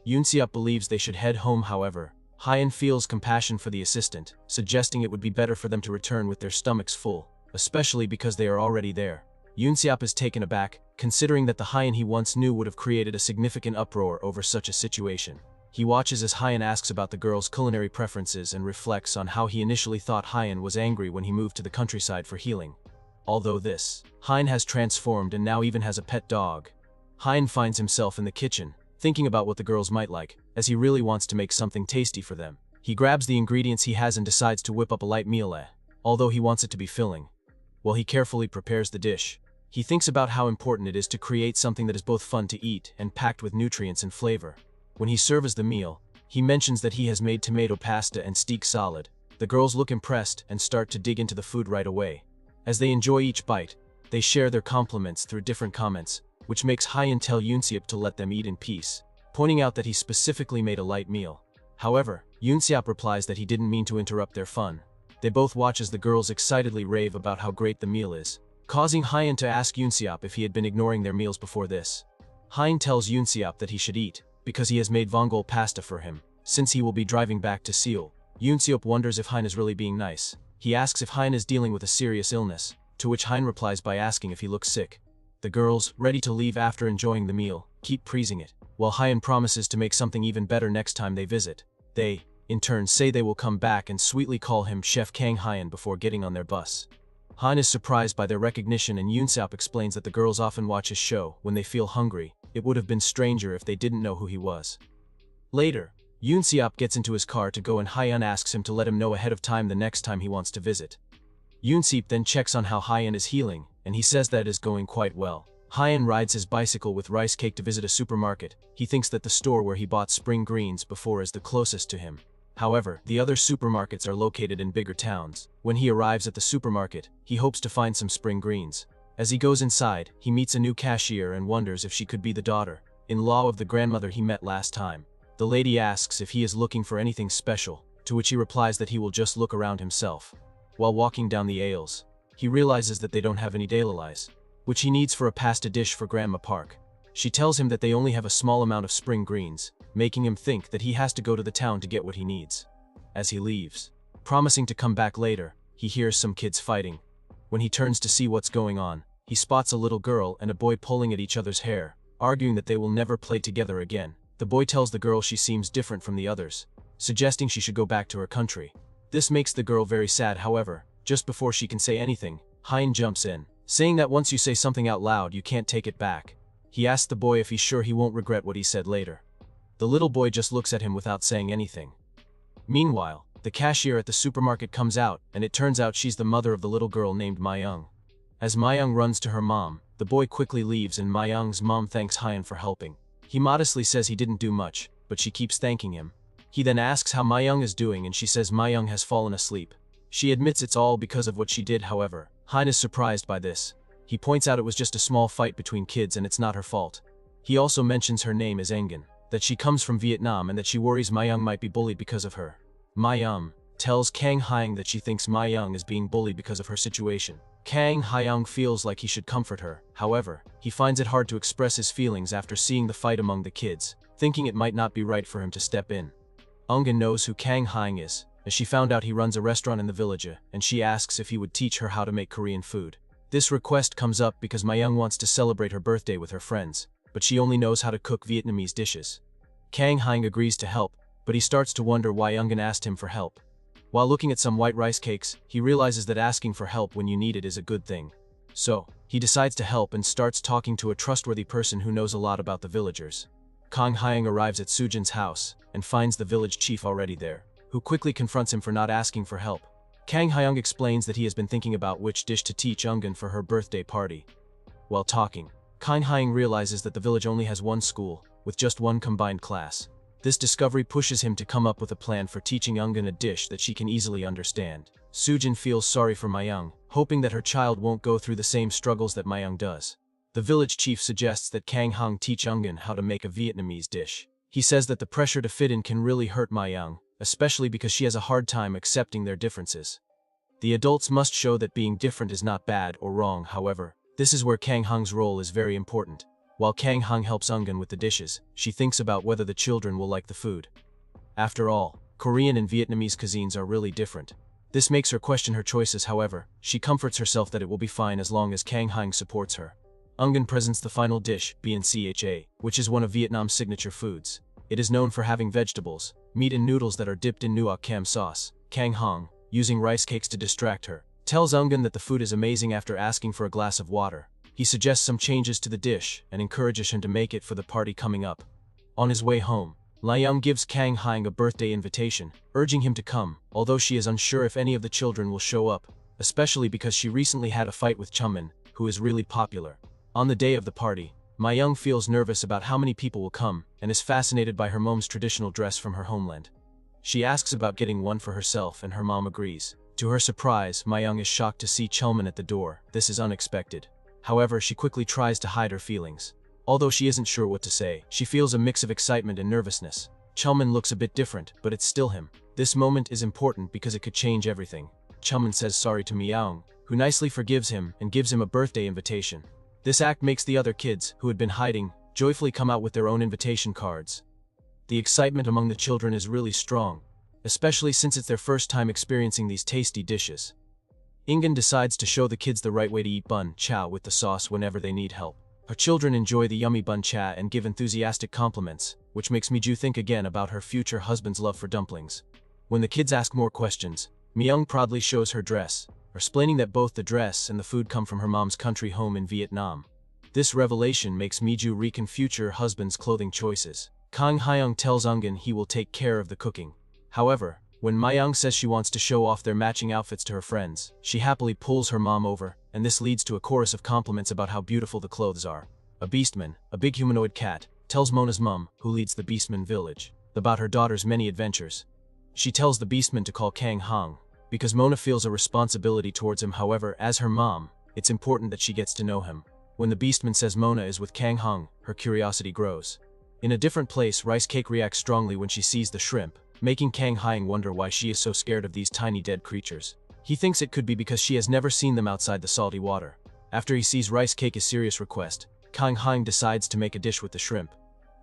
Speaker 2: Yoon Seop believes they should head home. However, Hyun feels compassion for the assistant, suggesting it would be better for them to return with their stomachs full. especially because they are already there. Yoonseop is taken aback, considering that the Hyan he once knew would have created a significant uproar over such a situation. He watches as Hyan asks about the girl's culinary preferences and reflects on how he initially thought Hyan was angry when he moved to the countryside for healing. Although this, Hyan has transformed and now even has a pet dog. Hyan finds himself in the kitchen, thinking about what the girls might like, as he really wants to make something tasty for them. He grabs the ingredients he has and decides to whip up a light meal, although he wants it to be filling. While he carefully prepares the dish, he thinks about how important it is to create something that is both fun to eat and packed with nutrients and flavor. When he serves the meal, he mentions that he has made tomato pasta and steak salad. The girls look impressed and start to dig into the food right away. As they enjoy each bite, they share their compliments through different comments, which makes Hyan tell Yoonseop to let them eat in peace, pointing out that he specifically made a light meal. However, Yoonseop replies that he didn't mean to interrupt their fun. They both watch as the girls excitedly rave about how great the meal is, causing Hyan to ask Yoonseop if he had been ignoring their meals before this. Hyan tells Yoonseop that he should eat, because he has made vongole pasta for him, since he will be driving back to Seoul. Yoonseop wonders if Hyan is really being nice. He asks if Hyan is dealing with a serious illness, to which Hyan replies by asking if he looks sick. The girls, ready to leave after enjoying the meal, keep praising it, while Hyan promises to make something even better next time they visit. They, in turn, say they will come back and sweetly call him Chef Kang Hyan before getting on their bus. Han is surprised by their recognition, and Yoonseop explains that the girls often watch his show when they feel hungry. It would have been stranger if they didn't know who he was. Later, Yoonseop gets into his car to go, and Hyan asks him to let him know ahead of time the next time he wants to visit. Yoonseop then checks on how Hyan is healing, and he says that it is going quite well. Hyan rides his bicycle with rice cake to visit a supermarket. He thinks that the store where he bought spring greens before is the closest to him. However, the other supermarkets are located in bigger towns. When he arrives at the supermarket, he hopes to find some spring greens. As he goes inside, he meets a new cashier and wonders if she could be the daughter-in-law of the grandmother he met last time. The lady asks if he is looking for anything special, to which he replies that he will just look around himself. While walking down the aisles, he realizes that they don't have any dalalies, which he needs for a pasta dish for Grandma Park. She tells him that they only have a small amount of spring greens, making him think that he has to go to the town to get what he needs. As he leaves, promising to come back later, he hears some kids fighting. When he turns to see what's going on, he spots a little girl and a boy pulling at each other's hair, arguing that they will never play together again. The boy tells the girl she seems different from the others, suggesting she should go back to her country. This makes the girl very sad. However, just before she can say anything, Hyan jumps in, saying that once you say something out loud, you can't take it back. He asks the boy if he's sure he won't regret what he said later. The little boy just looks at him without saying anything. Meanwhile, the cashier at the supermarket comes out, and it turns out she's the mother of the little girl named Mayung. As Mayung runs to her mom, the boy quickly leaves, and Mayung's mom thanks Hyan for helping. He modestly says he didn't do much, but she keeps thanking him. He then asks how Mayung is doing, and she says Mayung has fallen asleep. She admits it's all because of what she did. However, Hyan is surprised by this. He points out it was just a small fight between kids and it's not her fault. He also mentions her name is Engen, that she comes from Vietnam, and that she worries Mayung might be bullied because of her. Mayung tells Kang Hyung that she thinks Mayung is being bullied because of her situation. Kang Hyung feels like he should comfort her. However, he finds it hard to express his feelings after seeing the fight among the kids, thinking it might not be right for him to step in. Eungan knows who Kang Hyung is, as she found out he runs a restaurant in the village, and she asks if he would teach her how to make Korean food. This request comes up because Mayung wants to celebrate her birthday with her friends, but she only knows how to cook Vietnamese dishes. Kang Hyung agrees to help, but he starts to wonder why Eungan asked him for help. While looking at some white rice cakes, he realizes that asking for help when you need it is a good thing. So, he decides to help and starts talking to a trustworthy person who knows a lot about the villagers. Kang Hyung arrives at Sujin's house and finds the village chief already there, who quickly confronts him for not asking for help. Kang Hyung explains that he has been thinking about which dish to teach Eungan for her birthday party. While talking, Kang Hyung realizes that the village only has one school, with just one combined class. This discovery pushes him to come up with a plan for teaching Eungan a dish that she can easily understand. Sujin feels sorry for Mayung, hoping that her child won't go through the same struggles that Mayung does. The village chief suggests that Kang Hyung teach Eungan how to make a Vietnamese dish. He says that the pressure to fit in can really hurt Mayung, especially because she has a hard time accepting their differences. The adults must show that being different is not bad or wrong. However, this is where Kang Hyung's role is very important. While Kang Hyung helps Eungan with the dishes, she thinks about whether the children will like the food. After all, Korean and Vietnamese cuisines are really different. This makes her question her choices. However, she comforts herself that it will be fine as long as Kang Haing supports her. Eungan presents the final dish, Banh, which is one of Vietnam's signature foods. It is known for having vegetables, meat and noodles that are dipped in nuoc cam sauce. Kang Haing, using rice cakes to distract her, tells Eungan that the food is amazing after asking for a glass of water. He suggests some changes to the dish and encourages him to make it for the party coming up. On his way home, Young gives Kang Haing a birthday invitation, urging him to come, although she is unsure if any of the children will show up, especially because she recently had a fight with Chummin, who is really popular. On the day of the party, Young feels nervous about how many people will come and is fascinated by her mom's traditional dress from her homeland. She asks about getting one for herself and her mom agrees. To her surprise, Young is shocked to see Chulman at the door. This is unexpected. However, she quickly tries to hide her feelings. Although she isn't sure what to say, she feels a mix of excitement and nervousness. Chulman looks a bit different, but it's still him. This moment is important because it could change everything. Chulman says sorry to Young, who nicely forgives him and gives him a birthday invitation. This act makes the other kids, who had been hiding, joyfully come out with their own invitation cards. The excitement among the children is really strong, especially since it's their first time experiencing these tasty dishes. Eungan decides to show the kids the right way to eat bun cha with the sauce whenever they need help. Her children enjoy the yummy bun cha and give enthusiastic compliments, which makes Miju think again about her future husband's love for dumplings. When the kids ask more questions, Myung proudly shows her dress, explaining that both the dress and the food come from her mom's country home in Vietnam. This revelation makes Miju rethink future husband's clothing choices. Kang Hyung tells Eungan he will take care of the cooking. However, when Myung says she wants to show off their matching outfits to her friends, she happily pulls her mom over, and this leads to a chorus of compliments about how beautiful the clothes are. A beastman, a big humanoid cat, tells Mona's mom, who leads the beastman village, about her daughter's many adventures. She tells the beastman to call Kang Hang, because Mona feels a responsibility towards him. However, as her mom, it's important that she gets to know him. When the beastman says Mona is with Kang Hang, her curiosity grows. In a different place, Rice Cake reacts strongly when she sees the shrimp, making Kang Hyung wonder why she is so scared of these tiny dead creatures. He thinks it could be because she has never seen them outside the salty water. After he sees Rice Cake's serious request, Kang Hyung decides to make a dish with the shrimp.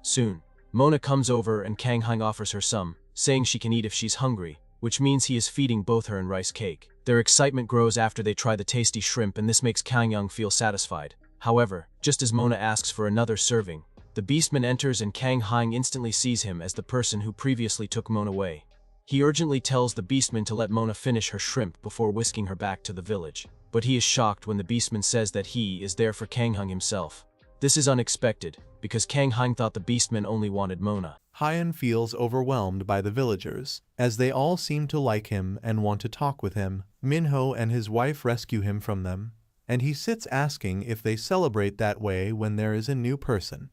Speaker 2: Soon, Mona comes over and Kang Hyung offers her some, saying she can eat if she's hungry, which means he is feeding both her and Rice Cake. Their excitement grows after they try the tasty shrimp, and this makes Kang Hyung feel satisfied. However, just as Mona asks for another serving, the beastman enters and Kang Hyung instantly sees him as the person who previously took Mona away. He urgently tells the beastman to let Mona finish her shrimp before whisking her back to the village. But he is shocked when the beastman says that he is there for Kang Hyung himself. This is unexpected, because Kang Hyung thought the beastman only wanted Mona.
Speaker 1: Hyun feels overwhelmed by the villagers, as they all seem to like him and want to talk with him. Minho and his wife rescue him from them, and he sits asking if they celebrate that way when there is a new person.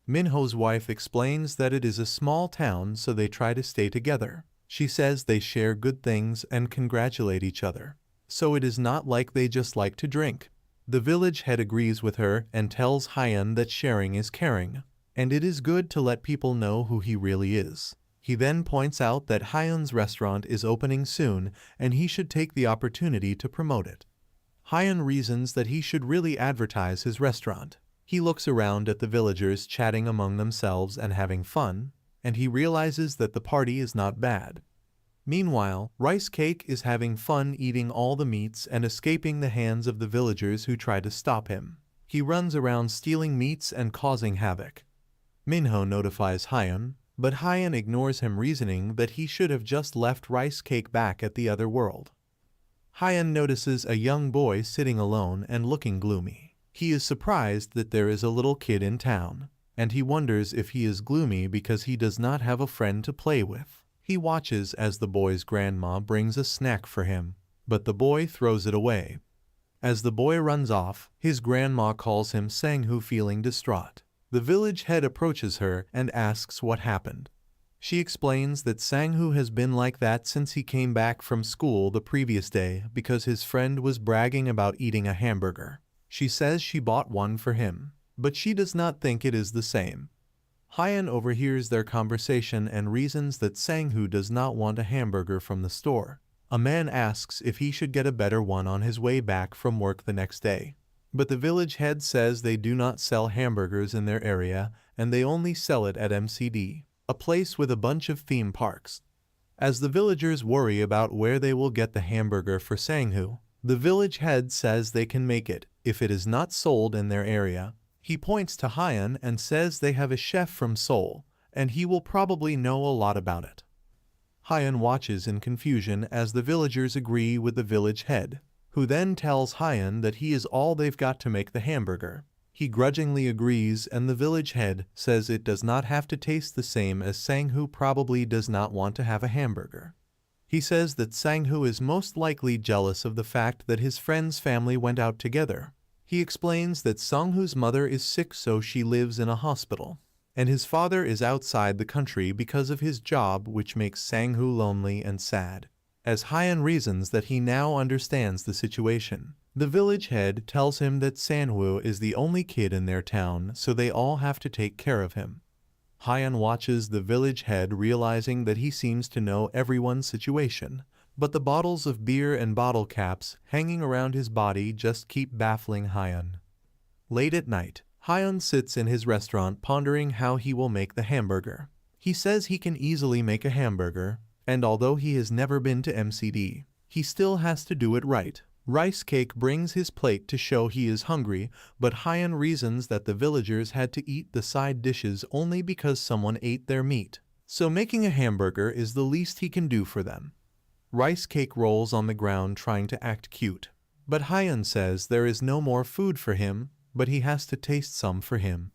Speaker 1: Minho's wife explains that it is a small town, so they try to stay together. She says they share good things and congratulate each other. So it is not like they just like to drink. The village head agrees with her and tells Hyun that sharing is caring, and it is good to let people know who he really is. He then points out that Hyun's restaurant is opening soon and he should take the opportunity to promote it. Hyun reasons that he should really advertise his restaurant. He looks around at the villagers chatting among themselves and having fun, and he realizes that the party is not bad. Meanwhile, Rice Cake is having fun eating all the meats and escaping the hands of the villagers who try to stop him. He runs around stealing meats and causing havoc. Minho notifies Hyun, but Hyun ignores him, reasoning that he should have just left Rice Cake back at the other world. Hyun notices a young boy sitting alone and looking gloomy. He is surprised that there is a little kid in town, and he wonders if he is gloomy because he does not have a friend to play with. He watches as the boy's grandma brings a snack for him, but the boy throws it away. As the boy runs off, his grandma calls him Sang-hoo, feeling distraught. The village head approaches her and asks what happened. She explains that Sang-hoo has been like that since he came back from school the previous day because his friend was bragging about eating a hamburger. She says she bought one for him, but she does not think it is the same. Hyun overhears their conversation and reasons that Sang-hoo does not want a hamburger from the store. A man asks if he should get a better one on his way back from work the next day. But the village head says they do not sell hamburgers in their area and they only sell it at MCD, a place with a bunch of theme parks. As the villagers worry about where they will get the hamburger for Sang-hoo, the village head says they can make it if it is not sold in their area. He points to Hyun and says they have a chef from Seoul, and he will probably know a lot about it. Hyun watches in confusion as the villagers agree with the village head, who then tells Hyun that he is all they've got to make the hamburger. He grudgingly agrees, and the village head says it does not have to taste the same, as Sang-hoo probably does not want to have a hamburger. He says that Sang-hoo is most likely jealous of the fact that his friend's family went out together. He explains that Sang-hoo's mother is sick, so she lives in a hospital, and his father is outside the country because of his job, which makes Sang-hoo lonely and sad. As Hyun reasons that he now understands the situation, the village head tells him that Sang-hoo is the only kid in their town, so they all have to take care of him. Hyun watches the village head, realizing that he seems to know everyone's situation, but the bottles of beer and bottle caps hanging around his body just keep baffling Hyun. Late at night, Hyun sits in his restaurant pondering how he will make the hamburger. He says he can easily make a hamburger, and although he has never been to MCD, he still has to do it right. Rice Cake brings his plate to show he is hungry, but Hyun reasons that the villagers had to eat the side dishes only because someone ate their meat, so making a hamburger is the least he can do for them. Rice Cake rolls on the ground trying to act cute, but Hyun says there is no more food for him, but he has to taste some for him.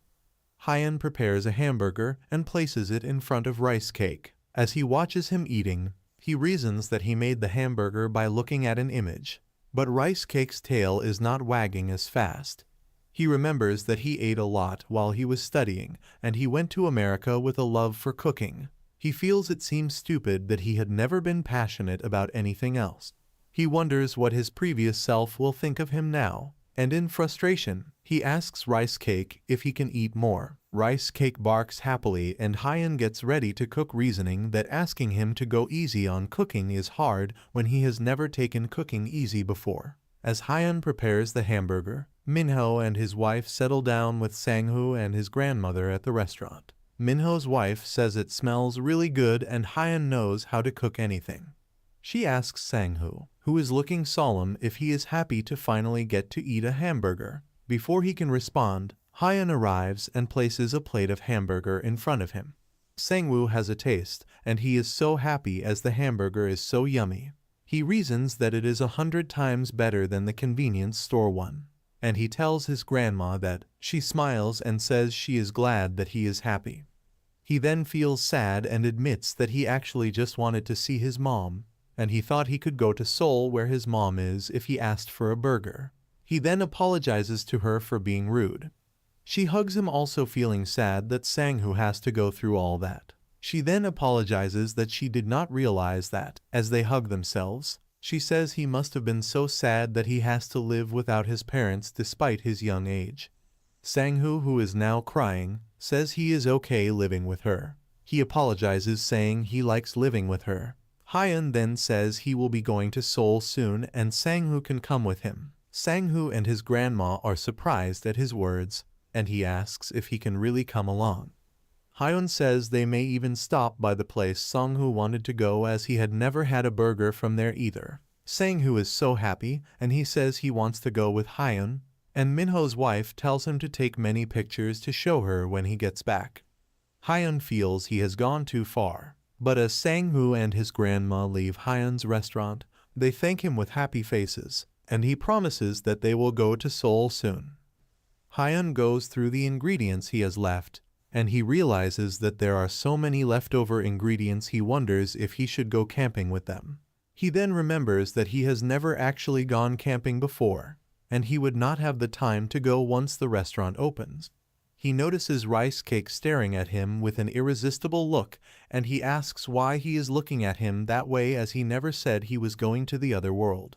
Speaker 1: Hyun prepares a hamburger and places it in front of Rice Cake. As he watches him eating, he reasons that he made the hamburger by looking at an image, but Rice Cake's tail is not wagging as fast. He remembers that he ate a lot while he was studying, and he went to America with a love for cooking. He feels it seems stupid that he had never been passionate about anything else. He wonders what his previous self will think of him now, and in frustration, he asks Rice Cake if he can eat more. Rice Cake barks happily, and Hyun gets ready to cook, reasoning that asking him to go easy on cooking is hard when he has never taken cooking easy before. As Hyun prepares the hamburger, Minho and his wife settle down with Sang-hoo and his grandmother at the restaurant. Minho's wife says it smells really good and Hyun knows how to cook anything. She asks Sang-hoo, who is looking solemn, if he is happy to finally get to eat a hamburger. Before he can respond, Hyun arrives and places a plate of hamburger in front of him. Sang-woo has a taste, and he is so happy as the hamburger is so yummy. He reasons that it is 100 times better than the convenience store one, and he tells his grandma that. She smiles and says she is glad that he is happy. He then feels sad and admits that he actually just wanted to see his mom, and he thought he could go to Seoul where his mom is if he asked for a burger. He then apologizes to her for being rude. She hugs him, also feeling sad that Sang-hoo has to go through all that. She then apologizes that she did not realize that. As they hug themselves, she says he must have been so sad that he has to live without his parents despite his young age. Sang-hoo, who is now crying, says he is okay living with her. He apologizes, saying he likes living with her. Hyun then says he will be going to Seoul soon and Sang-hoo can come with him. Sang-hoo and his grandma are surprised at his words, and he asks if he can really come along. Hyun says they may even stop by the place Sang-hoo wanted to go, as he had never had a burger from there either. Sang-hoo is so happy, and he says he wants to go with Hyun, and Minho's wife tells him to take many pictures to show her when he gets back. Hyun feels he has gone too far, but as Sang-hoo and his grandma leave Hyun's restaurant, they thank him with happy faces, and he promises that they will go to Seoul soon. Hyun goes through the ingredients he has left, and he realizes that there are so many leftover ingredients he wonders if he should go camping with them. He then remembers that he has never actually gone camping before, and he would not have the time to go once the restaurant opens. He notices Rice Cake staring at him with an irresistible look, and he asks why he is looking at him that way, as he never said he was going to the other world.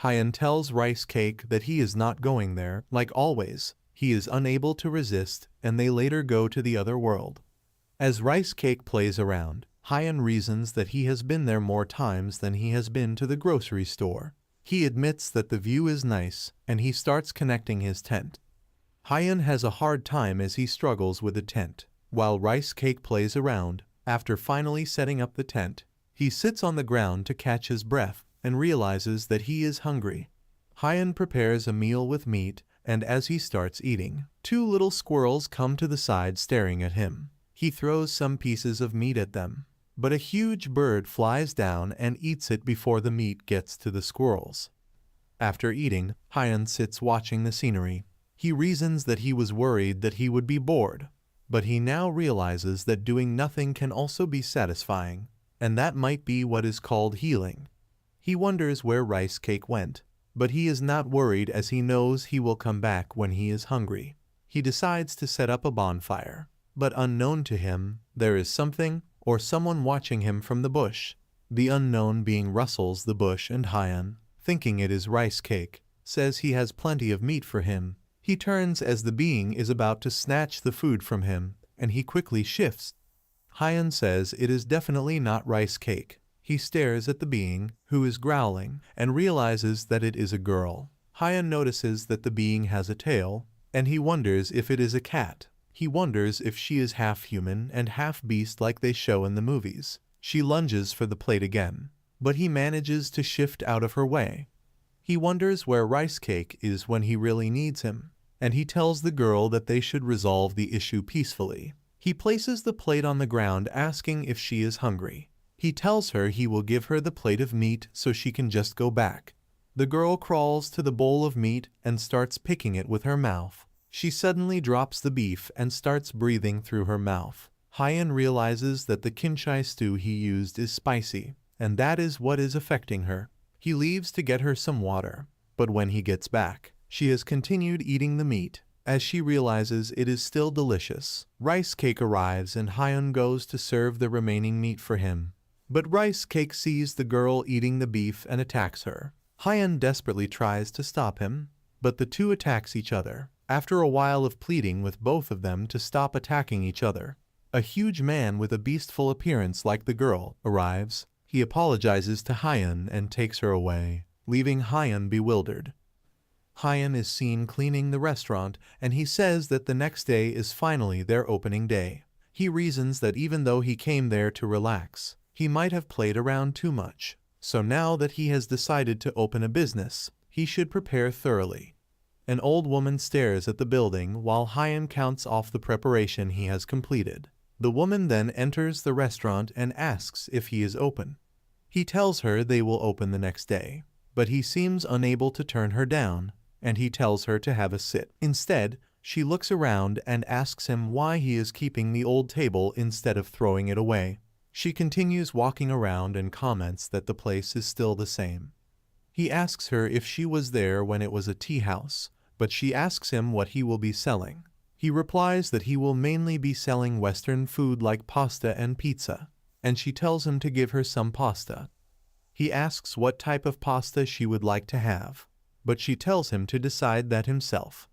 Speaker 1: Hyun tells Rice Cake that he is not going there. Like always, he is unable to resist, and they later go to the other world. As Rice Cake plays around, Hyun reasons that he has been there more times than he has been to the grocery store. He admits that the view is nice, and he starts connecting his tent. Hyun has a hard time as he struggles with the tent. While Rice Cake plays around, after finally setting up the tent, He sits on the ground to catch his breath and realizes that he is hungry. Hyun prepares a meal with meat, and as he starts eating, two little squirrels come to the side staring at him. He throws some pieces of meat at them, but a huge bird flies down and eats it before the meat gets to the squirrels. After eating, Hyun sits watching the scenery. He reasons that he was worried that he would be bored, but he now realizes that doing nothing can also be satisfying, and that might be what is called healing. He wonders where Rice Cake went, but he is not worried as he knows he will come back when he is hungry. He decides to set up a bonfire, but unknown to him, there is something or someone watching him from the bush. The unknown being rustles the bush, and Hyun, thinking it is Rice Cake, says he has plenty of meat for him. He turns as the being is about to snatch the food from him, and he quickly shifts. Hyun says it is definitely not Rice Cake. He stares at the being, who is growling, and realizes that it is a girl. Hyun notices that the being has a tail, and he wonders if it is a cat. He wonders if she is half human and half beast like they show in the movies. She lunges for the plate again, but he manages to shift out of her way. He wonders where Rice Cake is when he really needs him, and he tells the girl that they should resolve the issue peacefully. He places the plate on the ground, asking if she is hungry. He tells her he will give her the plate of meat so she can just go back. The girl crawls to the bowl of meat and starts picking it with her mouth. She suddenly drops the beef and starts breathing through her mouth. Hyun realizes that the kimchi stew he used is spicy, and that is what is affecting her. He leaves to get her some water, but when he gets back, she has continued eating the meat. As she realizes it is still delicious, Rice Cake arrives and Hyun goes to serve the remaining meat for him. But Rice Cake sees the girl eating the beef and attacks her. Hyun desperately tries to stop him, but the two attacks each other. After a while of pleading with both of them to stop attacking each other, a huge man with a beastful appearance like the girl arrives. He apologizes to Hyun and takes her away, leaving Hyun bewildered. Hyun is seen cleaning the restaurant, and he says that the next day is finally their opening day. He reasons that even though he came there to relax, he might have played around too much. So now that he has decided to open a business, he should prepare thoroughly. An old woman stares at the building while Hyun counts off the preparation he has completed. The woman then enters the restaurant and asks if he is open. He tells her they will open the next day, but he seems unable to turn her down, and he tells her to have a sit. Instead, she looks around and asks him why he is keeping the old table instead of throwing it away. She continues walking around and comments that the place is still the same. He asks her if she was there when it was a tea house, but she asks him what he will be selling. He replies that he will mainly be selling Western food like pasta and pizza, and she tells him to give her some pasta. He asks what type of pasta she would like to have, but she tells him to decide that himself.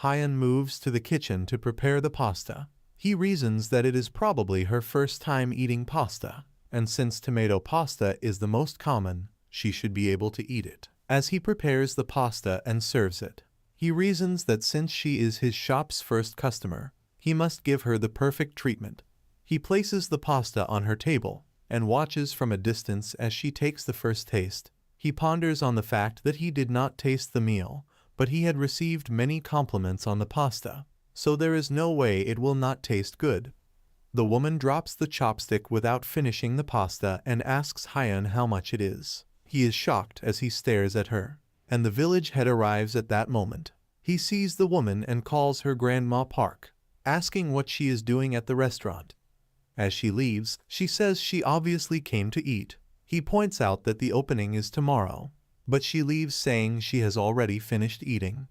Speaker 1: Hyun moves to the kitchen to prepare the pasta. He reasons that it is probably her first time eating pasta, and since tomato pasta is the most common, she should be able to eat it. As he prepares the pasta and serves it, he reasons that since she is his shop's first customer, he must give her the perfect treatment. He places the pasta on her table and watches from a distance as she takes the first taste. He ponders on the fact that he did not taste the meal, but he had received many compliments on the pasta, so there is no way it will not taste good. The woman drops the chopstick without finishing the pasta and asks Hyun how much it is. He is shocked as he stares at her, and the village head arrives at that moment. He sees the woman and calls her Grandma Park, asking what she is doing at the restaurant. As she leaves, she says she obviously came to eat. He points out that the opening is tomorrow, but she leaves saying she has already finished eating.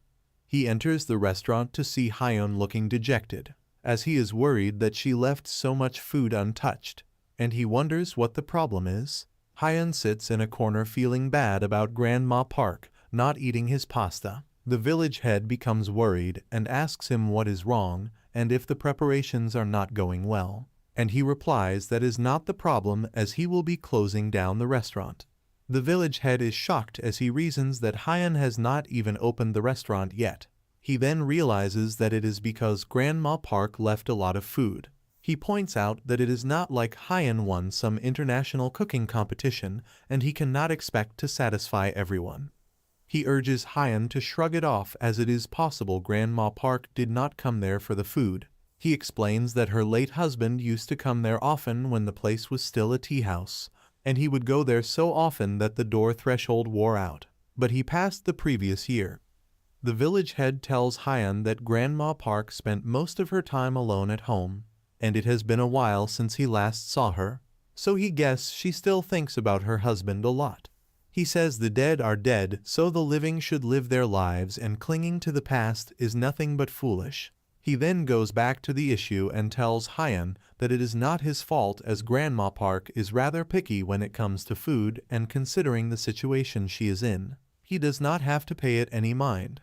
Speaker 1: He enters the restaurant to see Hyun looking dejected, as he is worried that she left so much food untouched, and he wonders what the problem is. Hyun sits in a corner feeling bad about Grandma Park not eating his pasta. The village head becomes worried and asks him what is wrong and if the preparations are not going well, and he replies that is not the problem as he will be closing down the restaurant. The village head is shocked as he reasons that Hyun has not even opened the restaurant yet. He then realizes that it is because Grandma Park left a lot of food. He points out that it is not like Hyan won some international cooking competition and he cannot expect to satisfy everyone. He urges Hyan to shrug it off as it is possible Grandma Park did not come there for the food. He explains that her late husband used to come there often when the place was still a tea house, and he would go there so often that the door threshold wore out. But he passed the previous year. The village head tells Hyan that Grandma Park spent most of her time alone at home, and it has been a while since he last saw her, so he guesses she still thinks about her husband a lot. He says the dead are dead, so the living should live their lives, and clinging to the past is nothing but foolish. He then goes back to the issue and tells Hyan that it is not his fault as Grandma Park is rather picky when it comes to food, and considering the situation she is in, he does not have to pay it any mind.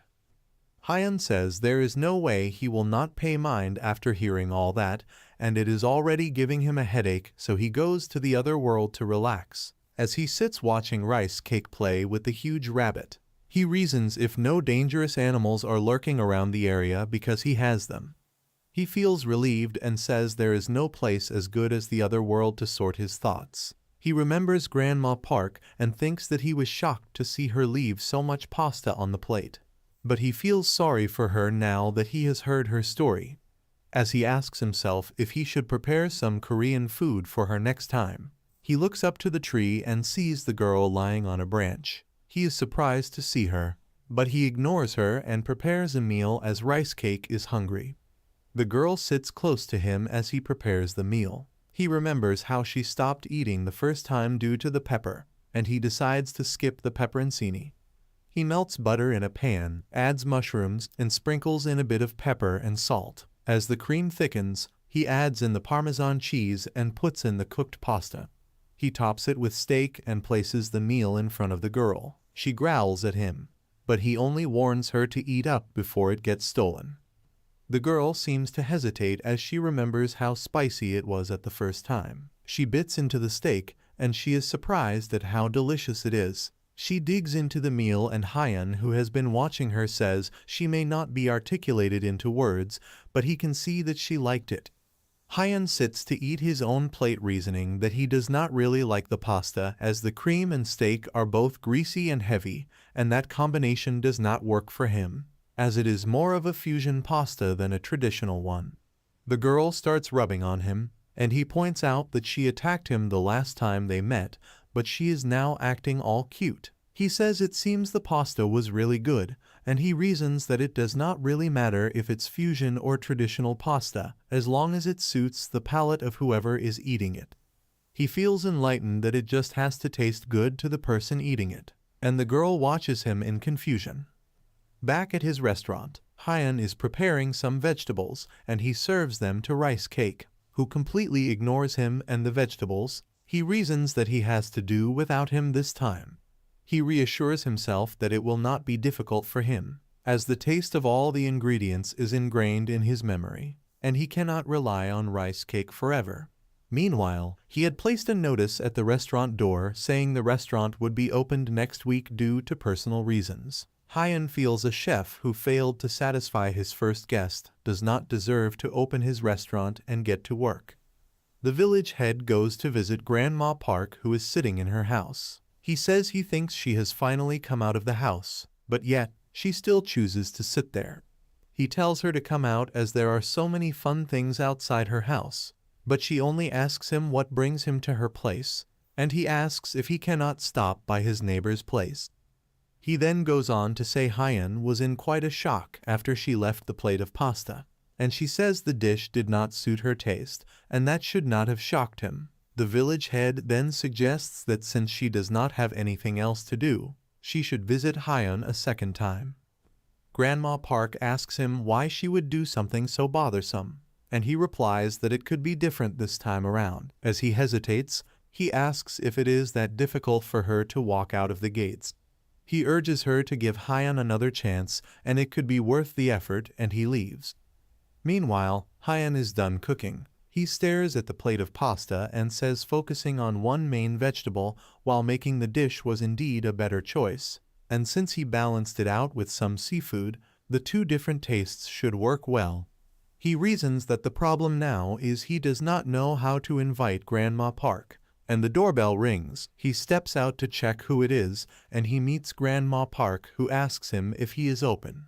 Speaker 1: Hyan says there is no way he will not pay mind after hearing all that, and it is already giving him a headache, so he goes to the other world to relax. As he sits watching Rice Cake play with the huge rabbit, he reasons if no dangerous animals are lurking around the area because he has them. He feels relieved and says there is no place as good as the other world to sort his thoughts. He remembers Grandma Park and thinks that he was shocked to see her leave so much pasta on the plate. But he feels sorry for her now that he has heard her story, as he asks himself if he should prepare some Korean food for her next time. He looks up to the tree and sees the girl lying on a branch. He is surprised to see her, but he ignores her and prepares a meal as Rice Cake is hungry. The girl sits close to him as he prepares the meal. He remembers how she stopped eating the first time due to the pepper, and he decides to skip the pepperoncini. He melts butter in a pan, adds mushrooms, and sprinkles in a bit of pepper and salt. As the cream thickens, he adds in the Parmesan cheese and puts in the cooked pasta. He tops it with steak and places the meal in front of the girl. She growls at him, but he only warns her to eat up before it gets stolen. The girl seems to hesitate as she remembers how spicy it was at the first time. She bits into the steak, and she is surprised at how delicious it is. She digs into the meal, and Hyan, who has been watching her, says she may not be articulated into words, but he can see that she liked it. Hyan sits to eat his own plate, reasoning that he does not really like the pasta as the cream and steak are both greasy and heavy, and that combination does not work for him, as it is more of a fusion pasta than a traditional one. The girl starts rubbing on him, and he points out that she attacked him the last time they met, but she is now acting all cute. He says it seems the pasta was really good, and he reasons that it does not really matter if it's fusion or traditional pasta, as long as it suits the palate of whoever is eating it. He feels enlightened that it just has to taste good to the person eating it, and the girl watches him in confusion. Back at his restaurant, Hyan is preparing some vegetables, and he serves them to Rice Cake, who completely ignores him and the vegetables. He reasons that he has to do without him this time. He reassures himself that it will not be difficult for him, as the taste of all the ingredients is ingrained in his memory, and he cannot rely on Rice Cake forever. Meanwhile, he had placed a notice at the restaurant door saying the restaurant would be opened next week due to personal reasons. Hyan feels a chef who failed to satisfy his first guest does not deserve to open his restaurant and get to work. The village head goes to visit Grandma Park, who is sitting in her house. He says he thinks she has finally come out of the house, but yet she still chooses to sit there. He tells her to come out as there are so many fun things outside her house, but she only asks him what brings him to her place, and he asks if he cannot stop by his neighbor's place. He then goes on to say Hyan was in quite a shock after she left the plate of pasta, and she says the dish did not suit her taste, and that should not have shocked him. The village head then suggests that since she does not have anything else to do, she should visit Hyan a second time. Grandma Park asks him why she would do something so bothersome, and he replies that it could be different this time around. As he hesitates, he asks if it is that difficult for her to walk out of the gates. He urges her to give Hyan another chance, and it could be worth the effort, and he leaves. Meanwhile, Hyan is done cooking. He stares at the plate of pasta and says focusing on one main vegetable while making the dish was indeed a better choice, and since he balanced it out with some seafood, the two different tastes should work well. He reasons that the problem now is he does not know how to invite Grandma Park, and the doorbell rings. He steps out to check who it is, and he meets Grandma Park, who asks him if he is open.